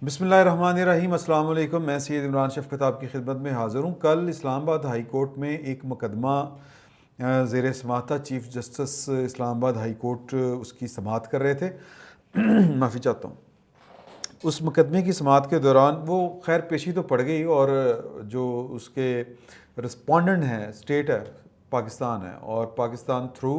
بسم اللہ الرحمن الرحیم۔ السلام علیکم، میں سید عمران شفقت آپ کی خدمت میں حاضر ہوں۔ کل اسلام آباد ہائی کورٹ میں ایک مقدمہ زیر سماعت تھا۔ چیف جسٹس اسلام آباد ہائی کورٹ اس کی سماعت کر رہے تھے۔ معافی چاہتا ہوں۔ اس مقدمے کی سماعت کے دوران وہ خیر پیشی تو پڑ گئی، اور جو اس کے رسپونڈنٹ ہیں اسٹیٹ ہے، پاکستان ہے، اور Pakistan through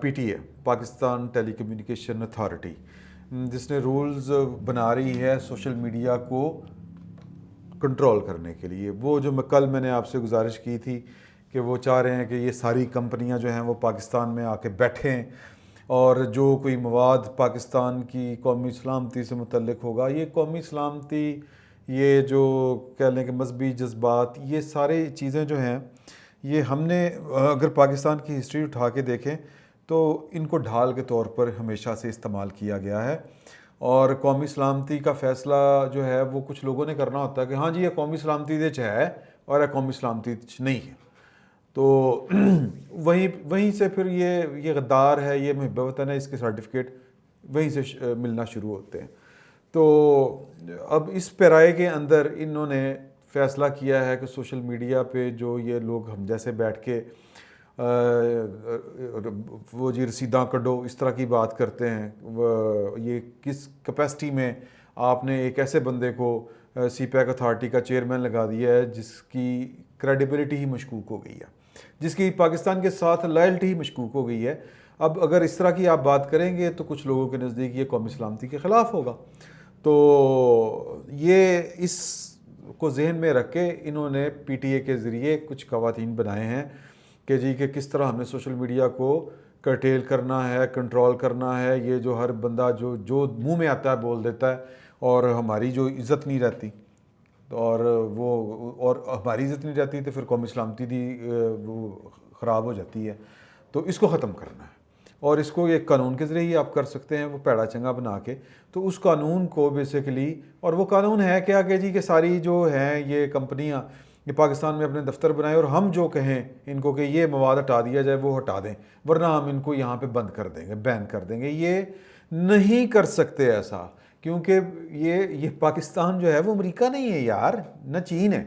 P T A, Pakistan telecommunication authority, جس نے رولز بنا رہی ہے سوشل میڈیا کو کنٹرول کرنے کے لیے۔ وہ جو کل میں نے آپ سے گزارش کی تھی کہ وہ چاہ رہے ہیں کہ یہ ساری کمپنیاں جو ہیں وہ پاکستان میں آ کے بیٹھیں، اور جو کوئی مواد پاکستان کی قومی سلامتی سے متعلق ہوگا، یہ قومی سلامتی، یہ جو کہہ لیں کہ مذہبی جذبات، یہ سارے چیزیں جو ہیں، یہ ہم نے اگر پاکستان کی ہسٹری اٹھا کے دیکھیں تو ان کو ڈھال کے طور پر ہمیشہ سے استعمال کیا گیا ہے۔ اور قومی سلامتی کا فیصلہ جو ہے وہ کچھ لوگوں نے کرنا ہوتا ہے کہ ہاں جی یہ قومی سلامتی دے ہے اور یہ قومی سلامتی نہیں ہے، تو وہیں سے پھر یہ غدار ہے، یہ محب وطن ہے، اس کے سرٹیفکیٹ وہیں سے ملنا شروع ہوتے ہیں۔ تو اب اس پیرائے کے اندر انہوں نے فیصلہ کیا ہے کہ سوشل میڈیا پہ جو یہ لوگ ہم جیسے بیٹھ کے وہ جی رسیداں کڈو اس طرح کی بات کرتے ہیں، یہ کس کیپیسٹی میں آپ نے ایک ایسے بندے کو سی پیک اتھارٹی کا چیئرمین لگا دیا ہے جس کی کریڈیبلٹی ہی مشکوک ہو گئی ہے، جس کی پاکستان کے ساتھ لائلٹی ہی مشکوک ہو گئی ہے۔ اب اگر اس طرح کی آپ بات کریں گے تو کچھ لوگوں کے نزدیک یہ قومی سلامتی کے خلاف ہوگا۔ تو یہ اس کو ذہن میں رکھ کے انہوں نے پی ٹی اے کے ذریعے کچھ قوانین بنائے ہیں کہ جی کہ کس طرح ہم نے سوشل میڈیا کو کرٹیل کرنا ہے، کنٹرول کرنا ہے۔ یہ جو ہر بندہ جو منہ میں آتا ہے بول دیتا ہے، اور ہماری جو عزت نہیں رہتی، اور ہماری عزت نہیں رہتی تو پھر قومی سلامتی دی وہ خراب ہو جاتی ہے۔ تو اس کو ختم کرنا ہے، اور اس کو ایک قانون کے ذریعے ہی آپ کر سکتے ہیں، وہ پیڑا چنگا بنا کے۔ تو اس قانون کو بیسیکلی، اور وہ قانون ہے کیا کہ جی کہ ساری جو ہیں یہ کمپنیاں یہ پاکستان میں اپنے دفتر بنائیں، اور ہم جو کہیں ان کو کہ یہ مواد ہٹا دیا جائے وہ ہٹا دیں، ورنہ ہم ان کو یہاں پہ بند کر دیں گے، بین کر دیں گے۔ یہ نہیں کر سکتے ایسا، کیونکہ یہ پاکستان جو ہے وہ امریکہ نہیں ہے یار، نہ چین ہے۔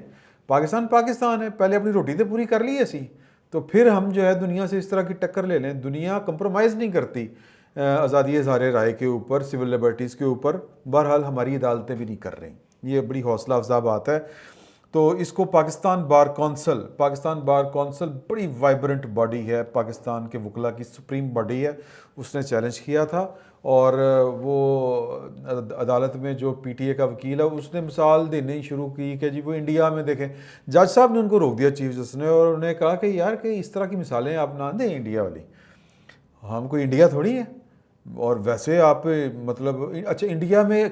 پاکستان ہے، پہلے اپنی روٹی تو پوری کر لی ایسی، تو پھر ہم جو ہے دنیا سے اس طرح کی ٹکر لے لیں۔ دنیا کمپرومائز نہیں کرتی آزادی اظہار رائے کے اوپر، سول لبرٹیز کے اوپر، بہرحال ہماری عدالتیں بھی نہیں کر رہی۔ یہ بڑی حوصلہ افزا بات ہے۔ تو اس کو پاکستان بار کونسل بڑی وائبرنٹ باڈی ہے، پاکستان کے وکلاء کی سپریم باڈی ہے، اس نے چیلنج کیا تھا، اور وہ عدالت میں جو پی ٹی اے کا وکیل ہے اس نے مثال دینے شروع کی کہ جی وہ انڈیا میں دیکھیں، جج صاحب نے ان کو روک دیا چیف جسٹس نے، اور انہوں نے کہا کہ یار کہ اس طرح کی مثالیں آپ نہ دیں انڈیا والی، ہم کوئی انڈیا تھوڑی ہے۔ اور ویسے آپ مطلب اچھا انڈیا میں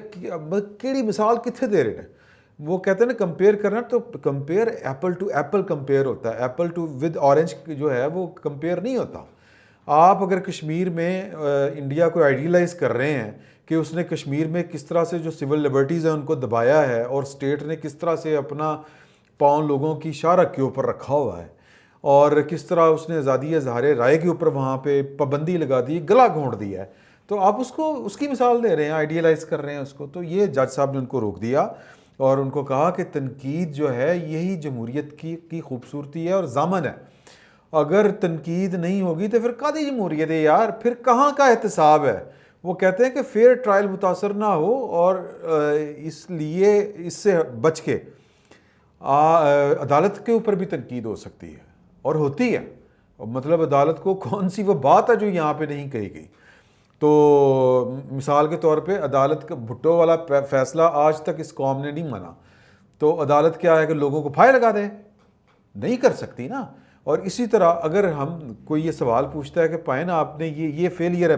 کیڑی مثال کتنے دے رہے ہیں؟ وہ کہتے ہیں نا کمپیئر کرنا، تو compare apple to apple compare ہوتا ہے، ایپل ٹو ود اورنج جو ہے وہ کمپیئر نہیں ہوتا۔ آپ اگر کشمیر میں انڈیا کو آئیڈیلائز کر رہے ہیں کہ اس نے کشمیر میں کس طرح سے جو سول لبرٹیز ہیں ان کو دبایا ہے، اور اسٹیٹ نے کس طرح سے اپنا پاؤں لوگوں کی شارک کے اوپر رکھا ہوا ہے، اور کس طرح اس نے آزادی اظہار رائے کے اوپر وہاں پہ پابندی لگا دی، گلا گھونٹ دیا ہے، تو آپ اس کی مثال دے رہے ہیں، آئیڈیلائز کر رہے ہیں اس کو۔ تو یہ جج صاحب نے ان کو روک دیا، اور ان کو کہا کہ تنقید جو ہے یہی جمہوریت کی خوبصورتی ہے اور ضامن ہے۔ اگر تنقید نہیں ہوگی تو پھر کدی جمہوریت ہے یار، پھر کہاں کا احتساب ہے؟ وہ کہتے ہیں کہ فیئر ٹرائل متاثر نہ ہو، اور اس لیے اس سے بچ کے عدالت کے اوپر بھی تنقید ہو سکتی ہے، اور ہوتی ہے۔ مطلب عدالت کو کون سی وہ بات ہے جو یہاں پہ نہیں کہی گئی؟ تو مثال کے طور پہ عدالت کا بھٹو والا فیصلہ آج تک اس قوم نے نہیں مانا، تو عدالت کیا ہے کہ لوگوں کو پھائے لگا دے؟ نہیں کر سکتی نا۔ اور اسی طرح اگر ہم کوئی یہ سوال پوچھتا ہے کہ پائیں نا آپ نے یہ فیلئر ہے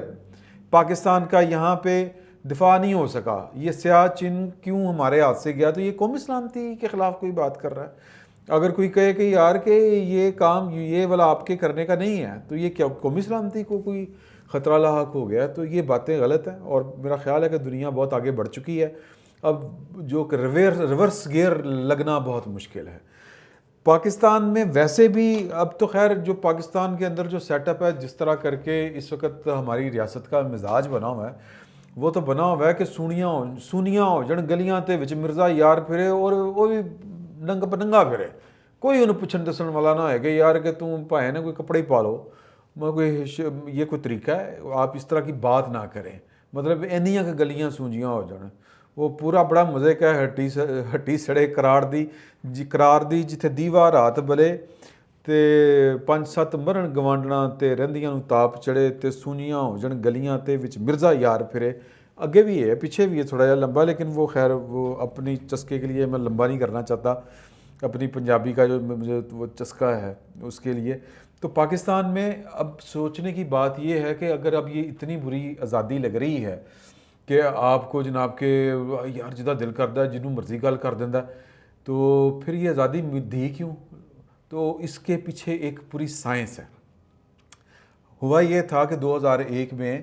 پاکستان کا، یہاں پہ دفاع نہیں ہو سکا، یہ سیاہ چن کیوں ہمارے ہاتھ سے گیا، تو یہ قومی سلامتی کے خلاف کوئی بات کر رہا ہے۔ اگر کوئی کہے کہ یار کہ یہ کام یہ والا آپ کے کرنے کا نہیں ہے، تو یہ کیا قومی سلامتی کو کوئی خطرہ لاحق ہو گیا؟ تو یہ باتیں غلط ہیں، اور میرا خیال ہے کہ دنیا بہت آگے بڑھ چکی ہے، اب جو کہ ریورس گیئر لگنا بہت مشکل ہے۔ پاکستان میں ویسے بھی اب تو خیر جو پاکستان کے اندر جو سیٹ اپ ہے، جس طرح کر کے اس وقت ہماری ریاست کا مزاج بنا ہوا ہے، وہ تو بنا ہوا ہے کہ سونیاں ہو جن گلیاں تے وچ مرزا یار پھرے اور وہ بھی ننگا پھرے، کوئی انہوں پوچھن دسن والا نہ ہے کہ یار کہ تم پائے نا کوئی کپڑے ہی پالو، یہ کوئی طریقہ ہے؟ آپ اس طرح کی بات نہ کریں، مطلب اینیاں کہ گلیاں سونجیاں ہو جان، وہ پورا بڑا مزے کا ہٹی سڑے قرار دی جتھے دیوار ہاتھ بلے تے 5-7 مرن گوانڈنا تے رہندیاں نوں تاپ چڑھے تے سونیاں ہو جن گلیاں تے وچ مرزا یار پھرے۔ آگے بھی ہے پیچھے بھی ہے تھوڑا جا لمبا، لیکن وہ خیر وہ اپنی چسکے کے لیے میں لمبا نہیں کرنا چاہتا، اپنی پنجابی کا جو مجھے وہ چسکا ہے اس کے لیے۔ تو پاکستان میں اب سوچنے کی بات یہ ہے کہ اگر اب یہ اتنی بری آزادی لگ رہی ہے کہ آپ کو جناب کے یار جدہ دل کردا ہے جنوں مرضی گل کر دیندا ہے، تو پھر یہ آزادی دی کیوں؟ تو اس کے پیچھے ایک پوری سائنس ہے۔ ہوا یہ تھا کہ 2001 میں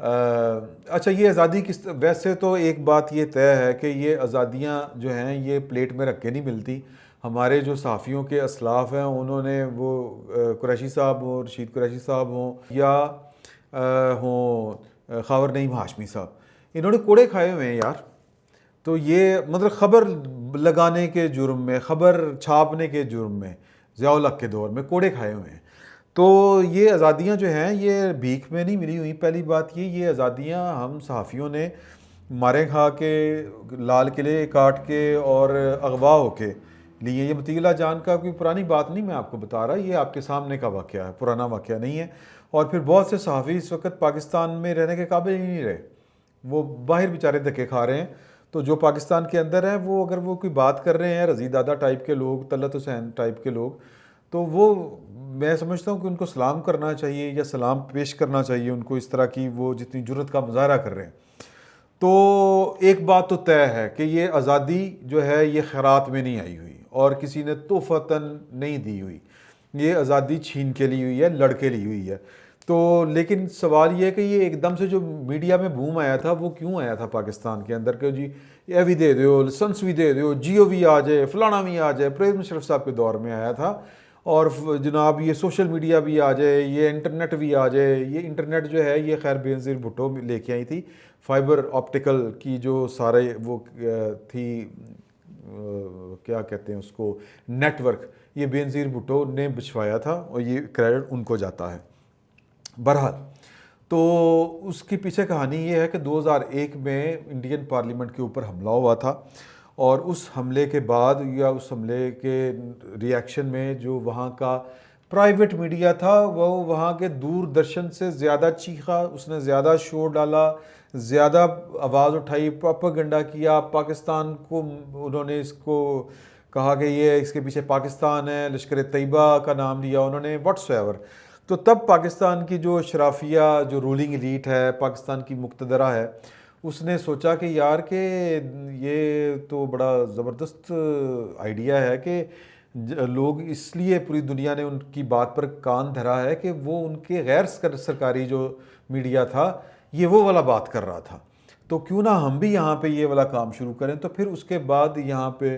اچھا یہ آزادی ویسے تو ایک بات یہ طے ہے کہ یہ آزادیاں جو ہیں یہ پلیٹ میں رکھ کے نہیں ملتی۔ ہمارے جو صحافیوں کے اسلاف ہیں انہوں نے وہ قریشی صاحب ہوں، رشید قریشی صاحب ہوں یا ہوں خاور نعیم ہاشمی صاحب، انہوں نے کوڑے کھائے ہوئے ہیں یار۔ تو یہ مطلب خبر لگانے کے جرم میں، خبر چھاپنے کے جرم میں ضیاء الحق کے دور میں کوڑے کھائے ہوئے ہیں۔ تو یہ آزادیاں جو ہیں یہ بھیک میں نہیں ملی ہوئی۔ پہلی بات یہ آزادیاں ہم صحافیوں نے مارے کھا کے، لال قلعے کاٹ کے اور اغوا ہو کے لیے۔ یہ مطیع اللہ جان کا کوئی پرانی بات نہیں میں آپ کو بتا رہا، یہ آپ کے سامنے کا واقعہ ہے، پرانا واقعہ نہیں ہے۔ اور پھر بہت سے صحافی اس وقت پاکستان میں رہنے کے قابل ہی نہیں رہے، وہ باہر بیچارے دھکے کھا رہے ہیں۔ تو جو پاکستان کے اندر ہیں وہ اگر وہ کوئی بات کر رہے ہیں، رضی دادا ٹائپ کے لوگ، طلعت حسین ٹائپ کے لوگ، تو وہ میں سمجھتا ہوں کہ ان کو سلام کرنا چاہیے یا سلام پیش کرنا چاہیے ان کو، اس طرح کی وہ جتنی جرت کا مظاہرہ کر رہے ہیں۔ تو ایک بات تو طے ہے کہ یہ آزادی جو ہے یہ خیرات میں نہیں آئی ہوئی اور کسی نے تحفتاً نہیں دی ہوئی، یہ آزادی چھین کے لی ہوئی ہے، لڑ کے لی ہوئی ہے۔ تو لیکن سوال یہ ہے کہ یہ ایک دم سے جو میڈیا میں بوم آیا تھا وہ کیوں آیا تھا پاکستان کے اندر کہ جی یہ بھی دے دیو، لائسنس بھی دے دیو، جیو بھی آ جائے، فلانا بھی آ جائے۔ پرویز مشرف صاحب کے دور میں آیا تھا، اور جناب یہ سوشل میڈیا بھی آ جائے، یہ انٹرنیٹ بھی آ جائے۔ یہ انٹرنیٹ جو ہے یہ خیر بینظیر بھٹو لے کے آئی تھی، فائبر آپٹیکل کی جو سارے وہ تھی کیا کہتے ہیں اس کو، نیٹ ورک، یہ بینظیر بھٹو نے بچھوایا تھا اور یہ کریڈٹ ان کو جاتا ہے۔ بہرحال تو اس کی پیچھے کہانی یہ ہے کہ 2001 میں انڈین پارلیمنٹ کے اوپر حملہ ہوا تھا، اور اس حملے کے بعد یا اس حملے کے ری ایکشن میں جو وہاں کا پرائیویٹ میڈیا تھا وہ وہاں کے دوردرشن سے زیادہ چیخا، اس نے زیادہ شور ڈالا، زیادہ آواز اٹھائی، پروپیگنڈا کیا پاکستان کو۔ انہوں نے اس کو کہا کہ یہ اس کے پیچھے پاکستان ہے، لشکر طیبہ کا نام لیا انہوں نے، واٹس ایور۔ تو تب پاکستان کی جو اشرافیہ، جو رولنگ ایلیٹ ہے، پاکستان کی مقتدرہ ہے، اس نے سوچا کہ یار کہ یہ تو بڑا زبردست آئیڈیا ہے کہ لوگ اس لیے پوری دنیا نے ان کی بات پر کان دھرا ہے کہ وہ ان کے غیر سرکاری جو میڈیا تھا یہ وہ والا بات کر رہا تھا، تو کیوں نہ ہم بھی یہاں پہ یہ والا کام شروع کریں۔ تو پھر اس کے بعد یہاں پہ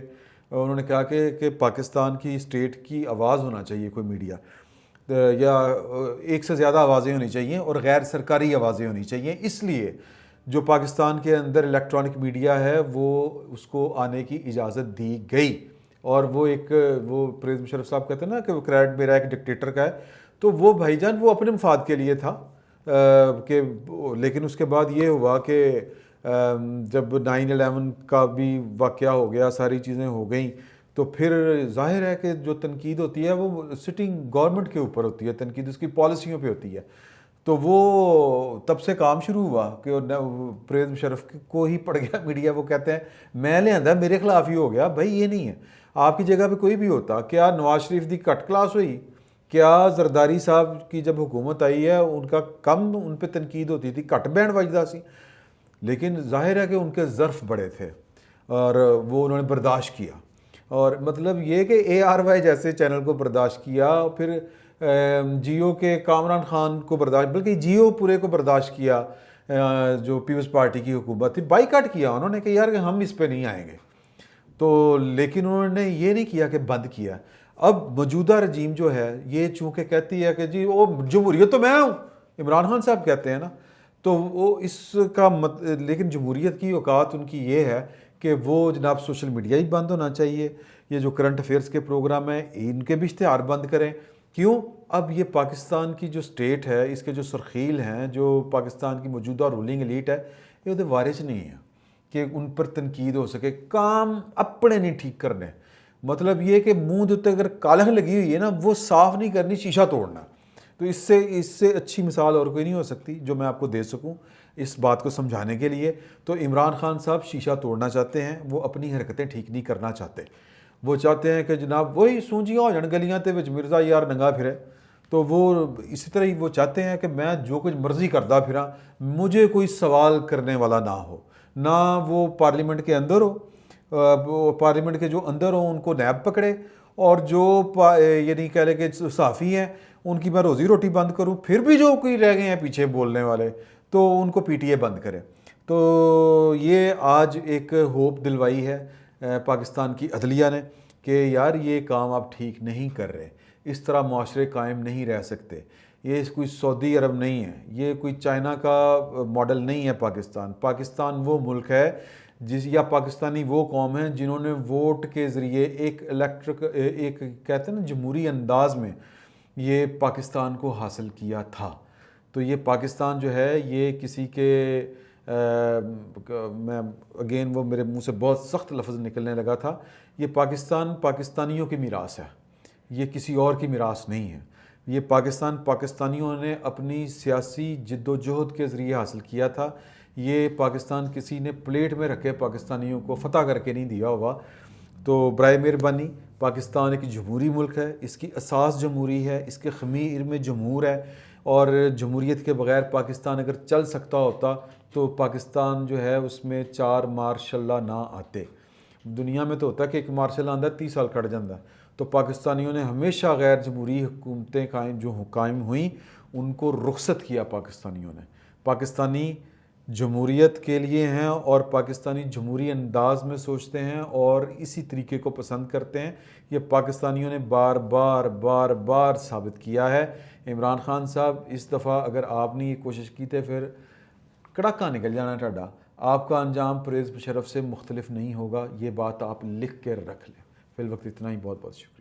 انہوں نے کہا کہ پاکستان کی اسٹیٹ کی آواز ہونا چاہیے کوئی میڈیا، یا ایک سے زیادہ آوازیں ہونی چاہیے اور غیر سرکاری آوازیں ہونی چاہیے۔ اس لیے جو پاکستان کے اندر الیکٹرانک میڈیا ہے وہ اس کو آنے کی اجازت دی گئی، اور وہ ایک وہ پرویز مشرف صاحب کہتے ہیں نا کہ وہ کریڈٹ میرا ایک ڈکٹیٹر کا ہے، تو وہ بھائی جان وہ اپنے مفاد کے لیے تھا کہ لیکن اس کے بعد یہ ہوا کہ جب 9/11 کا بھی واقعہ ہو گیا، ساری چیزیں ہو گئیں، تو پھر ظاہر ہے کہ جو تنقید ہوتی ہے وہ سٹنگ گورنمنٹ کے اوپر ہوتی ہے، تنقید اس کی پالیسیوں پہ ہوتی ہے۔ تو وہ تب سے کام شروع ہوا کہ پرویز مشرف کو ہی پڑ گیا میڈیا، وہ کہتے ہیں میں لے آندہ میرے خلاف ہی ہو گیا۔ بھائی یہ نہیں ہے، آپ کی جگہ پہ کوئی بھی ہوتا، کیا نواز شریف دی کٹ کلاس ہوئی؟ کیا زرداری صاحب کی جب حکومت آئی ہے ان کا کم ان پہ تنقید ہوتی تھی، کٹ بینڈ وجدہ سی؟ لیکن ظاہر ہے کہ ان کے ظرف بڑے تھے اور وہ انہوں نے برداشت کیا، اور مطلب یہ کہ ARY جیسے چینل کو برداشت کیا، پھر جیو کے کامران خان کو برداشت، بلکہ جیو پورے کو برداشت کیا، جو پیپلز پارٹی کی حکومت تھی، بائیکاٹ کیا انہوں نے کہ یار کہ ہم اس پہ نہیں آئیں گے۔ تو لیکن انہوں نے یہ نہیں کیا کہ بند کیا۔ اب موجودہ رجیم جو ہے یہ چونکہ کہتی ہے کہ جی وہ جمہوریت تو میں ہوں، عمران خان صاحب کہتے ہیں نا، تو وہ اس کا لیکن جمہوریت کی اوقات ان کی یہ ہے کہ وہ جناب سوشل میڈیا ہی بند ہونا چاہیے، یہ جو کرنٹ افیئرس کے پروگرام ہیں ان کے بھی اشتہار بند کریں. کیوں؟ اب یہ پاکستان کی جو سٹیٹ ہے، اس کے جو سرخیل ہیں، جو پاکستان کی موجودہ رولنگ ایلیٹ ہے، یہ وہ وارث نہیں ہے کہ ان پر تنقید ہو سکے. کام اپنے نہیں ٹھیک کرنے، مطلب یہ کہ منہ دے اگر کالنگ لگی ہوئی ہے نا، وہ صاف نہیں کرنی، شیشہ توڑنا. تو اس سے اچھی مثال اور کوئی نہیں ہو سکتی جو میں آپ کو دے سکوں اس بات کو سمجھانے کے لیے. تو عمران خان صاحب شیشہ توڑنا چاہتے ہیں، وہ اپنی حرکتیں ٹھیک نہیں کرنا چاہتے. وہ چاہتے ہیں کہ جناب وہی سونجیاں ہو جان گلیاں تے وچ مرزا یار ننگا پھرے. تو وہ اسی طرح ہی وہ چاہتے ہیں کہ میں جو کچھ مرضی کرتا پھراں، مجھے کوئی سوال کرنے والا نہ ہو، نہ وہ پارلیمنٹ کے اندر ہو، پارلیمنٹ کے جو اندر ہوں ان کو نیب پکڑے، اور جو یعنی کہہ لیں کہ صحافی ہیں ان کی میں روزی روٹی بند کروں. پھر بھی جو کوئی رہ گئے ہیں پیچھے بولنے والے تو ان کو پی ٹی اے بند کرے. تو یہ آج ایک ہوپ دلوائی ہے پاکستان کی عدلیہ نے کہ یار یہ کام آپ ٹھیک نہیں کر رہے، اس طرح معاشرے قائم نہیں رہ سکتے. یہ کوئی سعودی عرب نہیں ہے، یہ کوئی چائنا کا ماڈل نہیں ہے. پاکستان وہ ملک ہے یا پاکستانی وہ قوم ہے جنہوں نے ووٹ کے ذریعے ایک کہتے ہیں نا جمہوری انداز میں یہ پاکستان کو حاصل کیا تھا. تو یہ پاکستان جو ہے یہ کسی کے میں اگین وہ میرے منہ سے بہت سخت لفظ نکلنے لگا تھا، یہ پاکستان پاکستانیوں کی میراث ہے، یہ کسی اور کی میراث نہیں ہے. یہ پاکستان پاکستانیوں نے اپنی سیاسی جد و جہد کے ذریعے حاصل کیا تھا. یہ پاکستان کسی نے پلیٹ میں رکھے پاکستانیوں کو فتح کر کے نہیں دیا ہوا. تو برائے مہربانی، پاکستان ایک جمہوری ملک ہے، اس کی اساس جمہوری ہے، اس کے خمیر میں جمہور ہے، اور جمہوریت کے بغیر پاکستان اگر چل سکتا ہوتا تو پاکستان جو ہے اس میں 4 مارشاء اللہ نہ آتے. دنیا میں تو ہوتا ہے کہ ایک مارشاء اللہ آندہ 30 سال کٹ جاندہ. تو پاکستانیوں نے ہمیشہ غیر جمہوری حکومتیں قائم ہوئیں ان کو رخصت کیا. پاکستانیوں نے پاکستانی جمہوریت کے لیے ہیں اور پاکستانی جمہوری انداز میں سوچتے ہیں اور اسی طریقے کو پسند کرتے ہیں. یہ پاکستانیوں نے بار بار ثابت کیا ہے. عمران خان صاحب اس دفعہ اگر آپ نے یہ کوشش کی تو پھر کڑاکا نکل جانا ٹھاڈا. آپ کا انجام پریز شرف سے مختلف نہیں ہوگا، یہ بات آپ لکھ کے رکھ لیں. فی الوقت اتنا ہی، بہت بہت شکریہ.